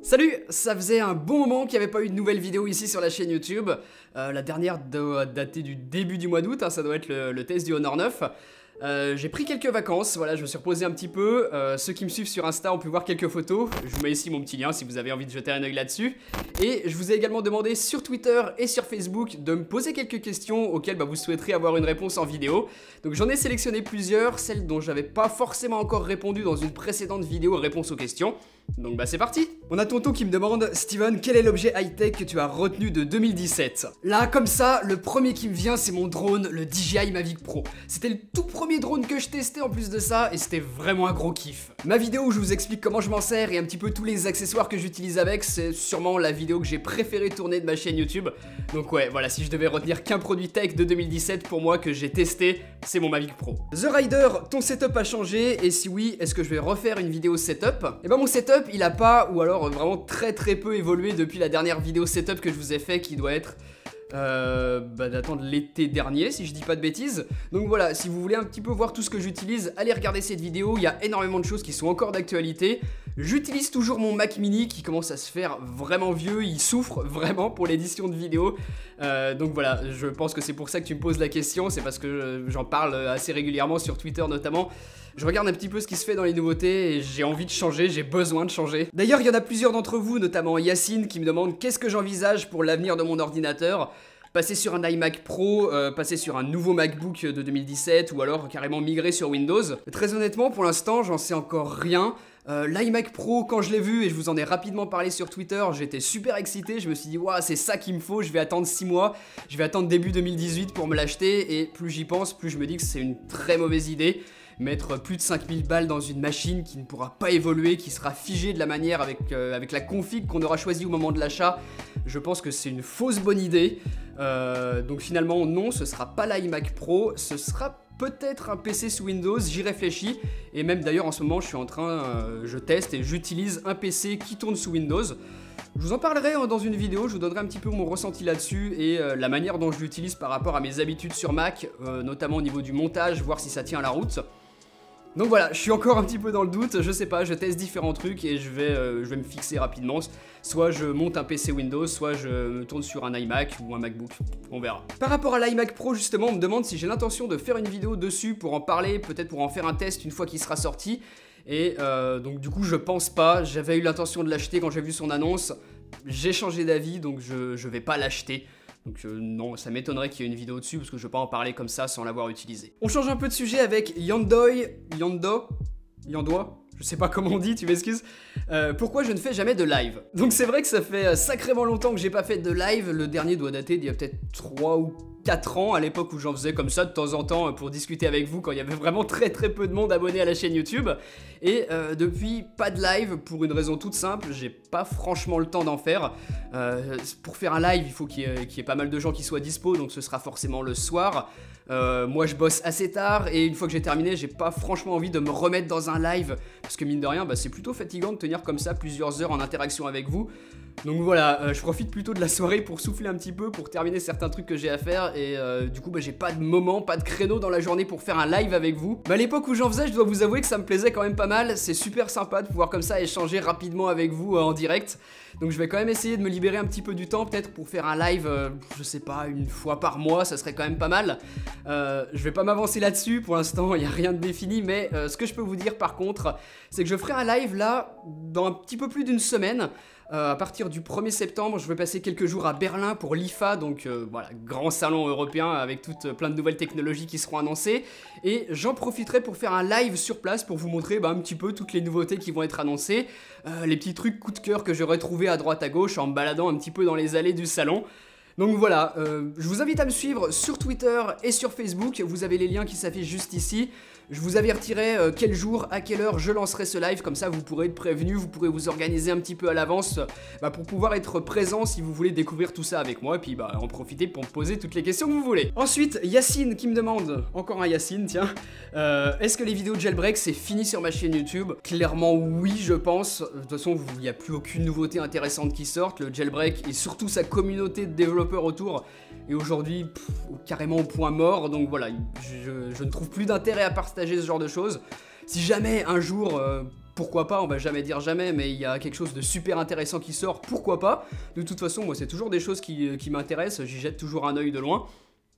Salut, ça faisait un bon moment qu'il n'y avait pas eu de nouvelle vidéo ici sur la chaîne YouTube. La dernière doit dater du début du mois d'août, hein, ça doit être le test du Honor 9. J'ai pris quelques vacances, voilà, je me suis reposé un petit peu. Ceux qui me suivent sur Insta ont pu voir quelques photos. Je vous mets ici mon petit lien si vous avez envie de jeter un œil là-dessus. Et je vous ai également demandé sur Twitter et sur Facebook de me poser quelques questions auxquelles vous souhaiterez avoir une réponse en vidéo. Donc j'en ai sélectionné plusieurs, celles dont j'avais pas forcément encore répondu dans une précédente vidéo réponse aux questions. Donc c'est parti. On a Tonton qui me demande: Steven, quel est l'objet high-tech que tu as retenu de 2017? Là, comme ça, le premier qui me vient, c'est mon drone, le DJI Mavic Pro. C'était le tout premier drone que je testais en plus de ça, et c'était vraiment un gros kiff. Ma vidéo où je vous explique comment je m'en sers et un petit peu tous les accessoires que j'utilise avec, c'est sûrement la vidéo que j'ai préféré tourner de ma chaîne YouTube. Donc ouais, voilà, si je devais retenir qu'un produit tech de 2017 pour moi que j'ai testé, c'est mon Mavic Pro. The Rider, ton setup a changé, et si oui, est-ce que je vais refaire une vidéo setup? Et ben mon setup, il a pas, ou alors vraiment très peu évolué depuis la dernière vidéo setup que je vous ai fait, qui doit être datant de l'été dernier si je dis pas de bêtises. Donc voilà, si vous voulez un petit peu voir tout ce que j'utilise, allez regarder cette vidéo, il y a énormément de choses qui sont encore d'actualité. J'utilise toujours mon Mac Mini qui commence à se faire vraiment vieux, il souffre vraiment pour l'édition de vidéo. Donc voilà, je pense que c'est pour ça que tu me poses la question, c'est parce que j'en parle assez régulièrement sur Twitter notamment. Je regarde un petit peu ce qui se fait dans les nouveautés et j'ai envie de changer, j'ai besoin de changer. D'ailleurs, il y en a plusieurs d'entre vous, notamment Yacine, qui me demande qu'est-ce que j'envisage pour l'avenir de mon ordinateur. Passer sur un iMac Pro, passer sur un nouveau MacBook de 2017 ou alors carrément migrer sur Windows. Très honnêtement, pour l'instant, j'en sais encore rien. L'iMac Pro, quand je l'ai vu, et je vous en ai rapidement parlé sur Twitter, j'étais super excité, je me suis dit waouh, c'est ça qu'il me faut, je vais attendre 6 mois, je vais attendre début 2018 pour me l'acheter, et plus j'y pense, plus je me dis que c'est une très mauvaise idée. Mettre plus de 5000 balles dans une machine qui ne pourra pas évoluer, qui sera figée de la manière avec la config qu'on aura choisi au moment de l'achat, je pense que c'est une fausse bonne idée. Donc finalement non, ce sera pas l'iMac Pro, ce sera peut-être un PC sous Windows, j'y réfléchis. Et même d'ailleurs en ce moment je teste et j'utilise un PC qui tourne sous Windows. Je vous en parlerai dans une vidéo, je vous donnerai un petit peu mon ressenti là-dessus et la manière dont je l'utilise par rapport à mes habitudes sur Mac, notamment au niveau du montage, voir si ça tient la route. Donc voilà, je suis encore un petit peu dans le doute, je sais pas, je teste différents trucs et je vais me fixer rapidement. Soit je monte un PC Windows, soit je me tourne sur un iMac ou un MacBook, on verra. Par rapport à l'iMac Pro justement, on me demande si j'ai l'intention de faire une vidéo dessus pour en parler, peut-être pour en faire un test une fois qu'il sera sorti. Et donc du coup je pense pas, j'avais eu l'intention de l'acheter quand j'ai vu son annonce, j'ai changé d'avis donc je vais pas l'acheter. Donc non, ça m'étonnerait qu'il y ait une vidéo dessus parce que je vais pas en parler comme ça sans l'avoir utilisé. On change un peu de sujet avec Yando, je sais pas comment on dit, tu m'excuses. Pourquoi je ne fais jamais de live? Donc c'est vrai que ça fait sacrément longtemps que j'ai pas fait de live, le dernier doit dater d'il y a peut-être 3 ou 4 ans, à l'époque où j'en faisais comme ça de temps en temps pour discuter avec vous quand il y avait vraiment très peu de monde abonné à la chaîne YouTube. Et depuis, pas de live pour une raison toute simple, j'ai pas franchement le temps d'en faire. Pour faire un live, il faut qu'il y ait pas mal de gens qui soient dispo, donc ce sera forcément le soir. Moi je bosse assez tard et une fois que j'ai terminé, j'ai pas franchement envie de me remettre dans un live parce que mine de rien, c'est plutôt fatigant de tenir comme ça plusieurs heures en interaction avec vous. Donc voilà, je profite plutôt de la soirée pour souffler un petit peu, pour terminer certains trucs que j'ai à faire et du coup j'ai pas de moment, pas de créneau dans la journée pour faire un live avec vous. Mais à l'époque où j'en faisais, je dois vous avouer que ça me plaisait quand même pas mal, c'est super sympa de pouvoir comme ça échanger rapidement avec vous en direct. Donc je vais quand même essayer de me libérer un petit peu du temps peut-être pour faire un live, je sais pas, une fois par mois, ça serait quand même pas mal. Je vais pas m'avancer là-dessus, pour l'instant il n'y a rien de défini, mais ce que je peux vous dire par contre, c'est que je ferai un live là, dans un petit peu plus d'une semaine. À partir du 1er septembre, je vais passer quelques jours à Berlin pour l'IFA, donc voilà, grand salon européen avec plein de nouvelles technologies qui seront annoncées. Et j'en profiterai pour faire un live sur place pour vous montrer un petit peu toutes les nouveautés qui vont être annoncées, les petits trucs coup de cœur que j'aurai trouvé à droite à gauche en me baladant un petit peu dans les allées du salon. Donc voilà, je vous invite à me suivre sur Twitter et sur Facebook, vous avez les liens qui s'affichent juste ici. Je vous avertirai quel jour, à quelle heure je lancerai ce live, comme ça vous pourrez être prévenu, vous pourrez vous organiser un petit peu à l'avance pour pouvoir être présent si vous voulez découvrir tout ça avec moi, et puis en profiter pour me poser toutes les questions que vous voulez. Ensuite, Yacine qui me demande, encore un Yacine, tiens, est-ce que les vidéos de jailbreak c'est fini sur ma chaîne YouTube? Clairement oui, je pense. De toute façon, il n'y a plus aucune nouveauté intéressante qui sorte, le jailbreak et surtout sa communauté de développeurs autour est aujourd'hui carrément au point mort, donc voilà, je ne trouve plus d'intérêt à partager ce genre de choses. Si jamais un jour pourquoi pas, on va jamais dire jamais, mais il y a quelque chose de super intéressant qui sort, pourquoi pas. De toute façon, moi c'est toujours des choses qui m'intéressent, j'y jette toujours un œil de loin.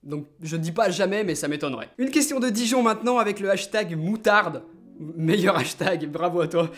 Donc je dis pas jamais, mais ça m'étonnerait. Une question de Dijon maintenant avec le hashtag moutarde. Meilleur hashtag, bravo à toi.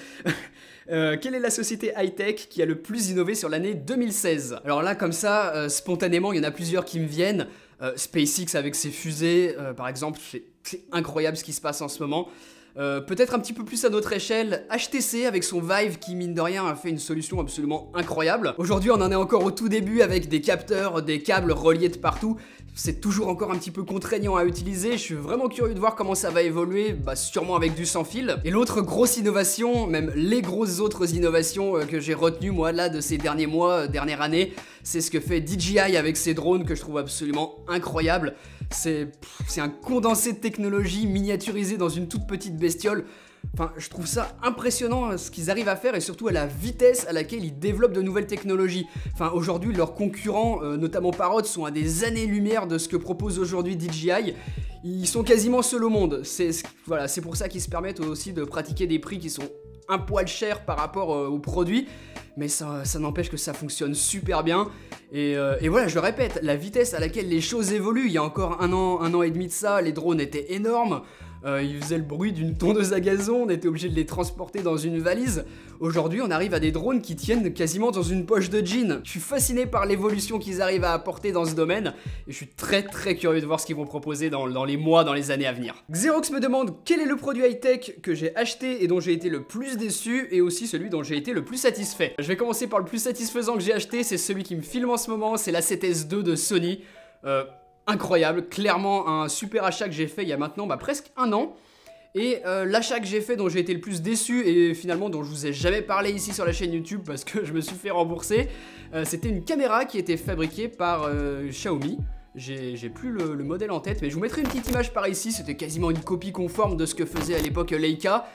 Quelle est la société high-tech qui a le plus innové sur l'année 2016? Alors là, comme ça, spontanément, il y en a plusieurs qui me viennent. SpaceX avec ses fusées, par exemple, c'est incroyable ce qui se passe en ce moment. Peut-être un petit peu plus à notre échelle, HTC avec son Vive qui mine de rien a fait une solution absolument incroyable. Aujourd'hui on en est encore au tout début avec des capteurs, des câbles reliés de partout. C'est toujours encore un petit peu contraignant à utiliser, je suis vraiment curieux de voir comment ça va évoluer, sûrement avec du sans fil. Et l'autre grosse innovation, même les grosses autres innovations que j'ai retenues moi là de ces derniers mois, dernière année, c'est ce que fait DJI avec ses drones que je trouve absolument incroyable. C'est un condensé de technologie miniaturisé dans une toute petite bestiole. Enfin, je trouve ça impressionnant ce qu'ils arrivent à faire et surtout à la vitesse à laquelle ils développent de nouvelles technologies. Enfin, aujourd'hui, leurs concurrents, notamment Parrot, sont à des années-lumière de ce que propose aujourd'hui DJI. Ils sont quasiment seuls au monde. Voilà, c'est pour ça qu'ils se permettent aussi de pratiquer des prix qui sont un poil chers par rapport aux produits. Mais ça n'empêche que ça fonctionne super bien. Et voilà, je le répète, la vitesse à laquelle les choses évoluent, il y a encore un an et demi de ça, les drones étaient énormes. Ils faisaient le bruit d'une tondeuse à gazon, on était obligé de les transporter dans une valise. Aujourd'hui, on arrive à des drones qui tiennent quasiment dans une poche de jean. Je suis fasciné par l'évolution qu'ils arrivent à apporter dans ce domaine et je suis très curieux de voir ce qu'ils vont proposer dans les mois, dans les années à venir. Xerox me demande quel est le produit high-tech que j'ai acheté et dont j'ai été le plus déçu et aussi celui dont j'ai été le plus satisfait. Je vais commencer par le plus satisfaisant que j'ai acheté, c'est celui qui me filme en ce moment, c'est la A7S II de Sony. Incroyable, clairement un super achat que j'ai fait il y a maintenant presque un an. Et l'achat que j'ai fait dont j'ai été le plus déçu et finalement dont je vous ai jamais parlé ici sur la chaîne YouTube parce que je me suis fait rembourser, c'était une caméra qui était fabriquée par Xiaomi. J'ai plus le modèle en tête, mais je vous mettrai une petite image par ici, c'était quasiment une copie conforme de ce que faisait à l'époque Leica.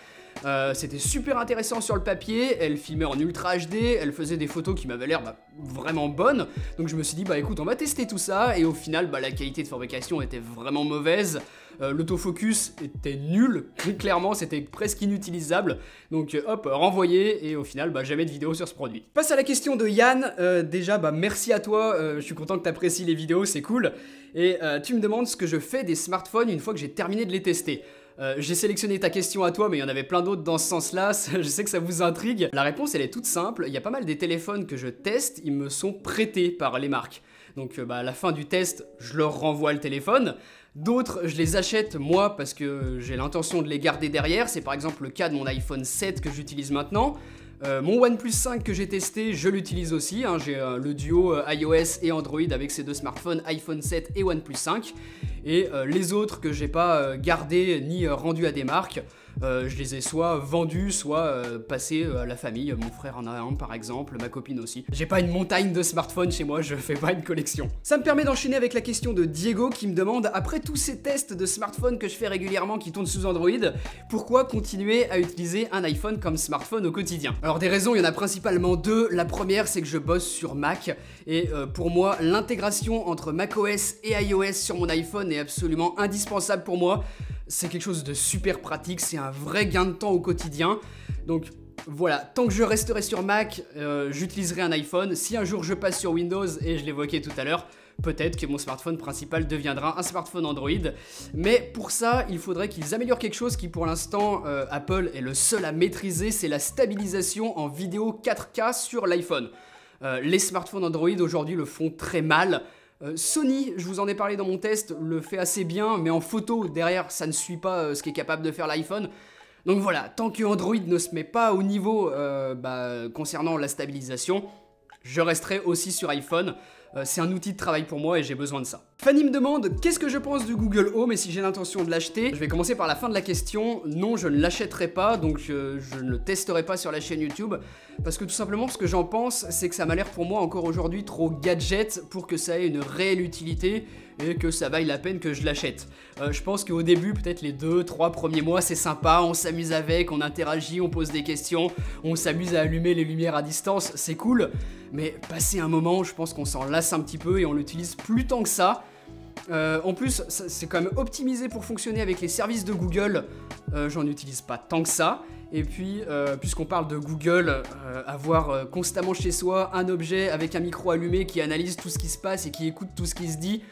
C'était super intéressant sur le papier, elle filmait en Ultra HD, elle faisait des photos qui m'avaient l'air vraiment bonnes. Donc je me suis dit écoute, on va tester tout ça et au final la qualité de fabrication était vraiment mauvaise. L'autofocus était nul, clairement c'était presque inutilisable. Donc hop, renvoyé et au final jamais de vidéo sur ce produit. Passe à la question de Yann. Déjà merci à toi, je suis content que tu apprécies les vidéos, c'est cool. Et tu me demandes ce que je fais des smartphones une fois que j'ai terminé de les tester. J'ai sélectionné ta question à toi, mais il y en avait plein d'autres dans ce sens-là, je sais que ça vous intrigue. La réponse elle est toute simple, il y a pas mal des téléphones que je teste, ils me sont prêtés par les marques. Donc à la fin du test, je leur renvoie le téléphone. D'autres, je les achète moi parce que j'ai l'intention de les garder derrière, c'est par exemple le cas de mon iPhone 7 que j'utilise maintenant. Mon OnePlus 5 que j'ai testé, je l'utilise aussi, j'ai le duo iOS et Android avec ces deux smartphones, iPhone 7 et OnePlus 5. Et les autres que j'ai pas gardés ni rendus à des marques, je les ai soit vendus, soit passés à la famille. Mon frère en a un par exemple, ma copine aussi. J'ai pas une montagne de smartphones chez moi, je fais pas une collection. Ça me permet d'enchaîner avec la question de Diego qui me demande, après tous ces tests de smartphones que je fais régulièrement qui tournent sous Android, pourquoi continuer à utiliser un iPhone comme smartphone au quotidien? Alors des raisons, il y en a principalement deux. La première, c'est que je bosse sur Mac et pour moi, l'intégration entre macOS et iOS sur mon iPhone est absolument indispensable pour moi. C'est quelque chose de super pratique, c'est un vrai gain de temps au quotidien. Donc voilà, tant que je resterai sur Mac, j'utiliserai un iPhone. Si un jour je passe sur Windows, et je l'évoquais tout à l'heure, peut-être que mon smartphone principal deviendra un smartphone Android. Mais pour ça, il faudrait qu'ils améliorent quelque chose qui pour l'instant, Apple est le seul à maîtriser, c'est la stabilisation en vidéo 4K sur l'iPhone. Les smartphones Android aujourd'hui le font très mal. Sony, je vous en ai parlé dans mon test, le fait assez bien, mais en photo, derrière, ça ne suit pas ce qu'est capable de faire l'iPhone. Donc voilà, tant que Android ne se met pas au niveau concernant la stabilisation, je resterai aussi sur iPhone. C'est un outil de travail pour moi et j'ai besoin de ça. Fanny me demande qu'est-ce que je pense du Google Home et si j'ai l'intention de l'acheter. Je vais commencer par la fin de la question. Non, je ne l'achèterai pas, donc je ne le testerai pas sur la chaîne YouTube. Parce que tout simplement, ce que j'en pense, c'est que ça m'a l'air pour moi encore aujourd'hui trop gadget pour que ça ait une réelle utilité et que ça vaille la peine que je l'achète. Je pense qu'au début, peut-être les 2-3 premiers mois, c'est sympa, on s'amuse avec, on interagit, on pose des questions, on s'amuse à allumer les lumières à distance, c'est cool. Mais passé un moment, je pense qu'on s'en lasse un petit peu et on l'utilise plus tant que ça. En plus, c'est quand même optimisé pour fonctionner avec les services de Google. J'en utilise pas tant que ça. Et puis, puisqu'on parle de Google, avoir constamment chez soi un objet avec un micro allumé qui analyse tout ce qui se passe et qui écoute tout ce qui se dit,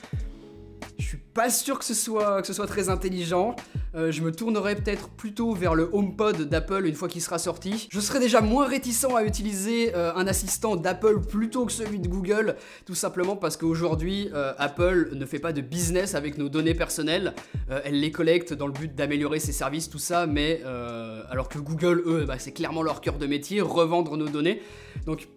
je suis pas sûr que ce soit très intelligent. Je me tournerai peut-être plutôt vers le HomePod d'Apple une fois qu'il sera sorti. Je serai déjà moins réticent à utiliser un assistant d'Apple plutôt que celui de Google, tout simplement parce qu'aujourd'hui, Apple ne fait pas de business avec nos données personnelles. Elle les collecte dans le but d'améliorer ses services, tout ça, mais alors que Google, eux, c'est clairement leur cœur de métier, revendre nos données. Donc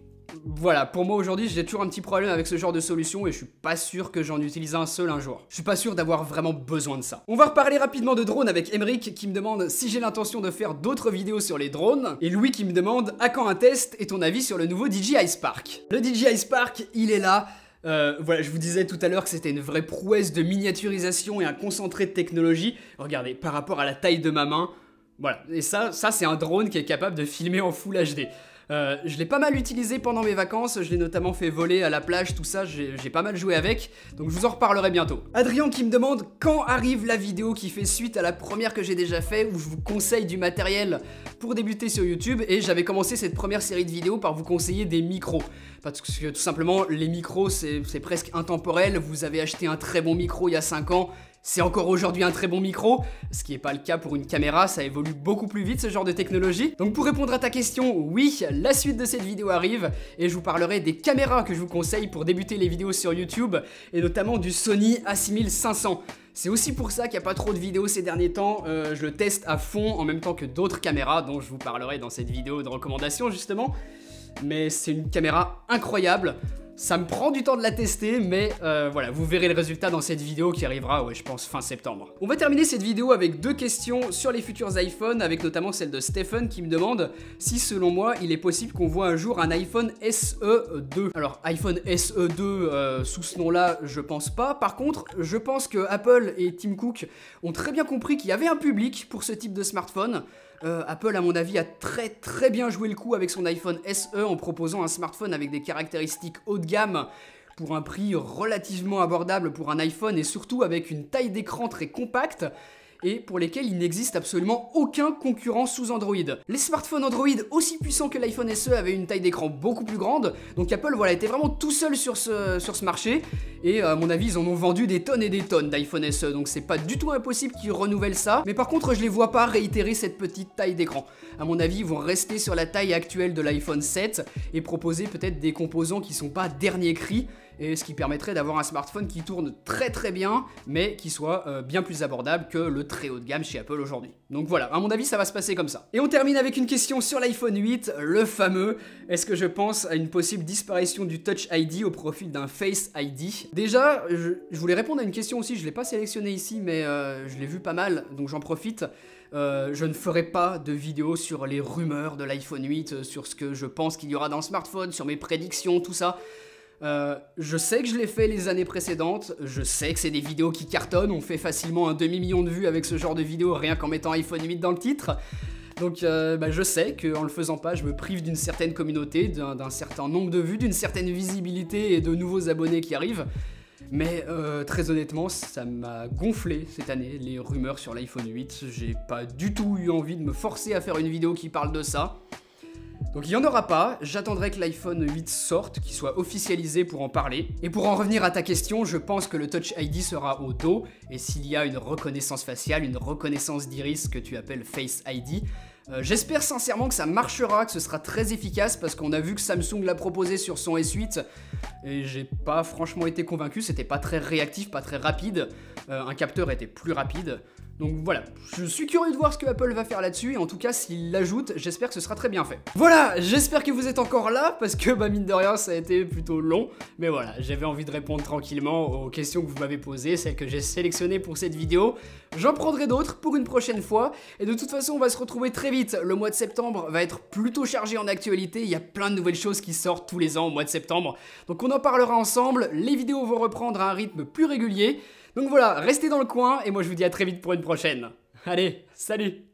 voilà, pour moi aujourd'hui j'ai toujours un petit problème avec ce genre de solution et je suis pas sûr que j'en utilise un seul un jour. Je suis pas sûr d'avoir vraiment besoin de ça. On va reparler rapidement de drones avec Emeric qui me demande si j'ai l'intention de faire d'autres vidéos sur les drones, et Louis qui me demande à quand un test et ton avis sur le nouveau DJI Spark. Le DJI Spark, il est là. Voilà, je vous disais tout à l'heure que c'était une vraie prouesse de miniaturisation et un concentré de technologie. Regardez, par rapport à la taille de ma main, voilà, et ça c'est un drone qui est capable de filmer en Full HD. Je l'ai pas mal utilisé pendant mes vacances, je l'ai notamment fait voler à la plage, tout ça, j'ai pas mal joué avec, donc je vous en reparlerai bientôt. Adrien qui me demande quand arrive la vidéo qui fait suite à la première que j'ai déjà fait, où je vous conseille du matériel pour débuter sur YouTube, et j'avais commencé cette première série de vidéos par vous conseiller des micros. Parce que tout simplement, les micros c'est presque intemporel, vous avez acheté un très bon micro il y a 5 ans, c'est encore aujourd'hui un très bon micro, ce qui n'est pas le cas pour une caméra, ça évolue beaucoup plus vite ce genre de technologie. Donc pour répondre à ta question, oui, la suite de cette vidéo arrive et je vous parlerai des caméras que je vous conseille pour débuter les vidéos sur YouTube et notamment du Sony A6500. C'est aussi pour ça qu'il n'y a pas trop de vidéos ces derniers temps, je le teste à fond en même temps que d'autres caméras dont je vous parlerai dans cette vidéo de recommandation justement. Mais c'est une caméra incroyable. Ça me prend du temps de la tester, mais voilà, vous verrez le résultat dans cette vidéo qui arrivera, ouais, je pense, fin septembre. On va terminer cette vidéo avec 2 questions sur les futurs iPhones, avec notamment celle de Stephen qui me demande si, selon moi, il est possible qu'on voit un jour un iPhone SE2. Alors, iPhone SE2, sous ce nom-là, je pense pas. Par contre, je pense que Apple et Tim Cook ont très bien compris qu'il y avait un public pour ce type de smartphone. Apple, à mon avis, a très bien joué le coup avec son iPhone SE en proposant un smartphone avec des caractéristiques haut de gamme pour un prix relativement abordable pour un iPhone et surtout avec une taille d'écran très compacte et pour lesquels il n'existe absolument aucun concurrent sous Android. Les smartphones Android aussi puissants que l'iPhone SE avaient une taille d'écran beaucoup plus grande, donc Apple voilà, était vraiment tout seul sur ce marché, et à mon avis ils en ont vendu des tonnes et des tonnes d'iPhone SE, donc c'est pas du tout impossible qu'ils renouvellent ça, mais par contre je les vois pas réitérer cette petite taille d'écran. À mon avis ils vont rester sur la taille actuelle de l'iPhone 7 et proposer peut-être des composants qui sont pas dernier cri, et ce qui permettrait d'avoir un smartphone qui tourne très bien, mais qui soit bien plus abordable que le très haut de gamme chez Apple aujourd'hui. Donc voilà, à mon avis ça va se passer comme ça. Et on termine avec une question sur l'iPhone 8, le fameux, est-ce que je pense à une possible disparition du Touch ID au profit d'un Face ID? Déjà, je voulais répondre à une question aussi, je l'ai pas sélectionné ici, mais je l'ai vu pas mal, donc j'en profite. Je ne ferai pas de vidéo sur les rumeurs de l'iPhone 8, sur ce que je pense qu'il y aura dans le smartphone, sur mes prédictions, tout ça. Je sais que je l'ai fait les années précédentes, je sais que c'est des vidéos qui cartonnent, on fait facilement un demi-million de vues avec ce genre de vidéos rien qu'en mettant iPhone 8 dans le titre. Donc je sais qu'en le faisant pas, je me prive d'une certaine communauté, d'un certain nombre de vues, d'une certaine visibilité et de nouveaux abonnés qui arrivent. Mais très honnêtement, ça m'a gonflé cette année, les rumeurs sur l'iPhone 8. J'ai pas du tout eu envie de me forcer à faire une vidéo qui parle de ça. Donc il n'y en aura pas, j'attendrai que l'iPhone 8 sorte, qu'il soit officialisé pour en parler. Et pour en revenir à ta question, je pense que le Touch ID sera au dos, et s'il y a une reconnaissance faciale, une reconnaissance d'iris que tu appelles Face ID, j'espère sincèrement que ça marchera, que ce sera très efficace, parce qu'on a vu que Samsung l'a proposé sur son S8, et j'ai pas franchement été convaincu, c'était pas très réactif, pas très rapide, un capteur était plus rapide. Donc voilà, je suis curieux de voir ce que Apple va faire là-dessus, et en tout cas s'il l'ajoute, j'espère que ce sera très bien fait. Voilà, j'espère que vous êtes encore là, parce que mine de rien ça a été plutôt long, mais voilà, j'avais envie de répondre tranquillement aux questions que vous m'avez posées, celles que j'ai sélectionnées pour cette vidéo. J'en prendrai d'autres pour une prochaine fois, et de toute façon on va se retrouver très vite. Le mois de septembre va être plutôt chargé en actualité, il y a plein de nouvelles choses qui sortent tous les ans au mois de septembre, donc on en parlera ensemble, les vidéos vont reprendre à un rythme plus régulier. Donc voilà, restez dans le coin et moi je vous dis à très vite pour une prochaine. Allez, salut!